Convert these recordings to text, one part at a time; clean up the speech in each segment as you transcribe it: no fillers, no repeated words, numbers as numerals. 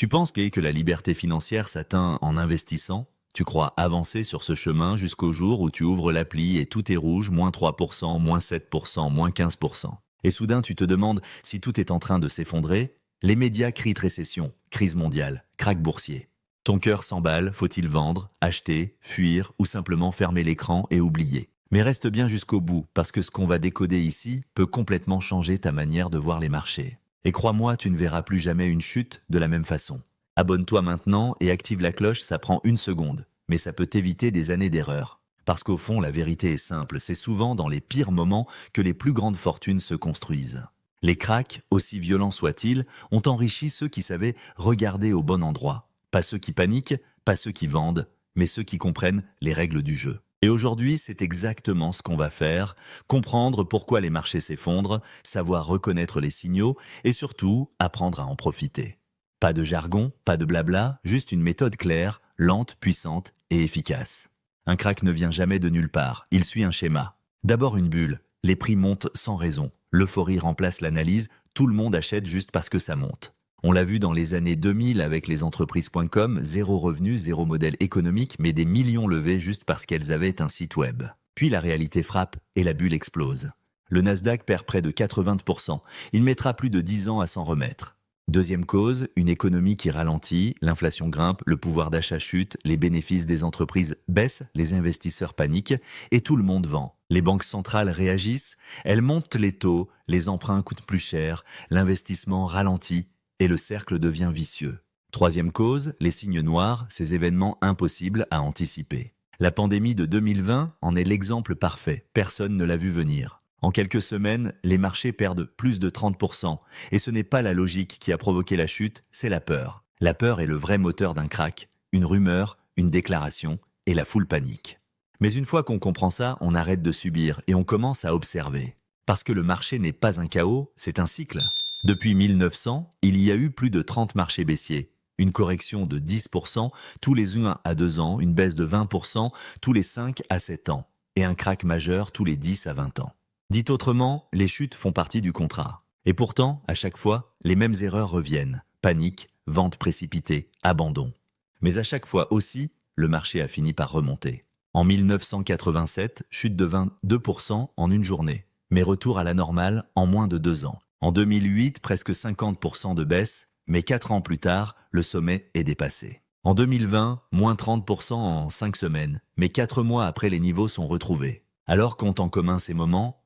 Tu penses que la liberté financière s'atteint en investissant? Tu crois avancer sur ce chemin jusqu'au jour où tu ouvres l'appli et tout est rouge, moins 3%, moins 7%, moins 15%. Et soudain tu te demandes si tout est en train de s'effondrer? Les médias crient de récession, crise mondiale, krach boursier. Ton cœur s'emballe, faut-il vendre, acheter, fuir ou simplement fermer l'écran et oublier? Mais reste bien jusqu'au bout, parce que ce qu'on va décoder ici peut complètement changer ta manière de voir les marchés. Et crois-moi, tu ne verras plus jamais une chute de la même façon. Abonne-toi maintenant et active la cloche, ça prend 1 seconde. Mais ça peut t'éviter des années d'erreurs. Parce qu'au fond, la vérité est simple, c'est souvent dans les pires moments que les plus grandes fortunes se construisent. Les cracks, aussi violents soient-ils, ont enrichi ceux qui savaient regarder au bon endroit. Pas ceux qui paniquent, pas ceux qui vendent, mais ceux qui comprennent les règles du jeu. Et aujourd'hui, c'est exactement ce qu'on va faire, comprendre pourquoi les marchés s'effondrent, savoir reconnaître les signaux et surtout apprendre à en profiter. Pas de jargon, pas de blabla, juste une méthode claire, lente, puissante et efficace. Un krach ne vient jamais de nulle part, il suit un schéma. D'abord une bulle, les prix montent sans raison, l'euphorie remplace l'analyse, tout le monde achète juste parce que ça monte. On l'a vu dans les années 2000 avec les entreprises.com, zéro revenu, zéro modèle économique, mais des millions levés juste parce qu'elles avaient un site web. Puis la réalité frappe et la bulle explose. Le Nasdaq perd près de 80%, il mettra plus de 10 ans à s'en remettre. Deuxième cause, une économie qui ralentit, l'inflation grimpe, le pouvoir d'achat chute, les bénéfices des entreprises baissent, les investisseurs paniquent et tout le monde vend. Les banques centrales réagissent, elles montent les taux, les emprunts coûtent plus cher, l'investissement ralentit et le cercle devient vicieux. Troisième cause, les signes noirs, ces événements impossibles à anticiper. La pandémie de 2020 en est l'exemple parfait, personne ne l'a vu venir. En quelques semaines, les marchés perdent plus de 30%. Et ce n'est pas la logique qui a provoqué la chute, c'est la peur. La peur est le vrai moteur d'un krach, une rumeur, une déclaration, et la foule panique. Mais une fois qu'on comprend ça, on arrête de subir et on commence à observer. Parce que le marché n'est pas un chaos, c'est un cycle. Depuis 1900, il y a eu plus de 30 marchés baissiers. Une correction de 10% tous les 1 à 2 ans, une baisse de 20% tous les 5 à 7 ans, et un krach majeur tous les 10 à 20 ans. Dit autrement, les chutes font partie du contrat. Et pourtant, à chaque fois, les mêmes erreurs reviennent. Panique, vente précipitée, abandon. Mais à chaque fois aussi, le marché a fini par remonter. En 1987, chute de 22% en une journée, mais retour à la normale en moins de 2 ans. En 2008, presque 50% de baisse, mais 4 ans plus tard, le sommet est dépassé. En 2020, moins 30% en 5 semaines, mais 4 mois après les niveaux sont retrouvés. Alors qu'ont en commun ces moments?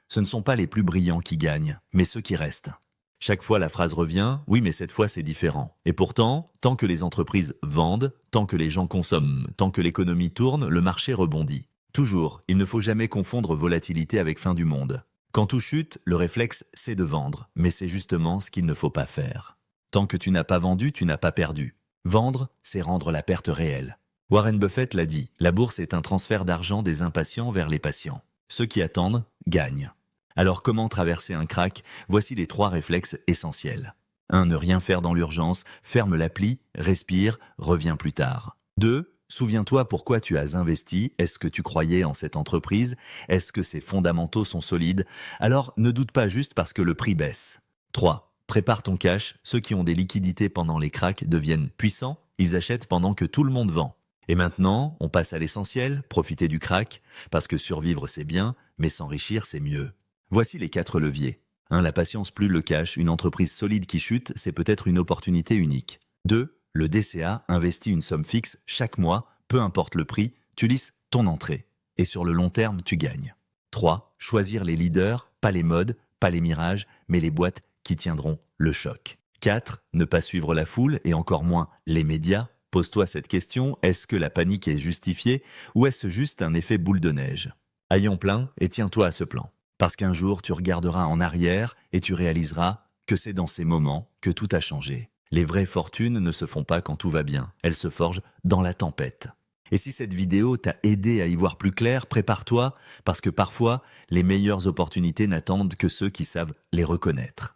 Ce ne sont pas les plus brillants qui gagnent, mais ceux qui restent. Chaque fois la phrase revient, oui mais cette fois c'est différent. Et pourtant, tant que les entreprises vendent, tant que les gens consomment, tant que l'économie tourne, le marché rebondit. Toujours, il ne faut jamais confondre volatilité avec fin du monde. Quand tout chute, le réflexe c'est de vendre, mais c'est justement ce qu'il ne faut pas faire. Tant que tu n'as pas vendu, tu n'as pas perdu. Vendre, c'est rendre la perte réelle. Warren Buffett l'a dit, la bourse est un transfert d'argent des impatients vers les patients. Ceux qui attendent gagnent. Alors comment traverser un krach? Voici les 3 réflexes essentiels. 1. Ne rien faire dans l'urgence, ferme l'appli, respire, reviens plus tard. 2. Souviens-toi pourquoi tu as investi, est-ce que tu croyais en cette entreprise, est-ce que ses fondamentaux sont solides? Alors ne doute pas juste parce que le prix baisse. 3. Prépare ton cash, ceux qui ont des liquidités pendant les crachs deviennent puissants, ils achètent pendant que tout le monde vend. Et maintenant, on passe à l'essentiel, profiter du krach, parce que survivre c'est bien, mais s'enrichir c'est mieux. Voici les 4 leviers. 1. La patience plus le cash, une entreprise solide qui chute, c'est peut-être une opportunité unique. 2. Le DCA investit une somme fixe chaque mois, peu importe le prix, tu lisses ton entrée. Et sur le long terme, tu gagnes. 3. Choisir les leaders, pas les modes, pas les mirages, mais les boîtes qui tiendront le choc. 4. Ne pas suivre la foule et encore moins les médias. Pose-toi cette question, est-ce que la panique est justifiée ou est-ce juste un effet boule de neige? Ayons plein et tiens-toi à ce plan. Parce qu'un jour, tu regarderas en arrière et tu réaliseras que c'est dans ces moments que tout a changé. Les vraies fortunes ne se font pas quand tout va bien, elles se forgent dans la tempête. Et si cette vidéo t'a aidé à y voir plus clair, prépare-toi, parce que parfois, les meilleures opportunités n'attendent que ceux qui savent les reconnaître.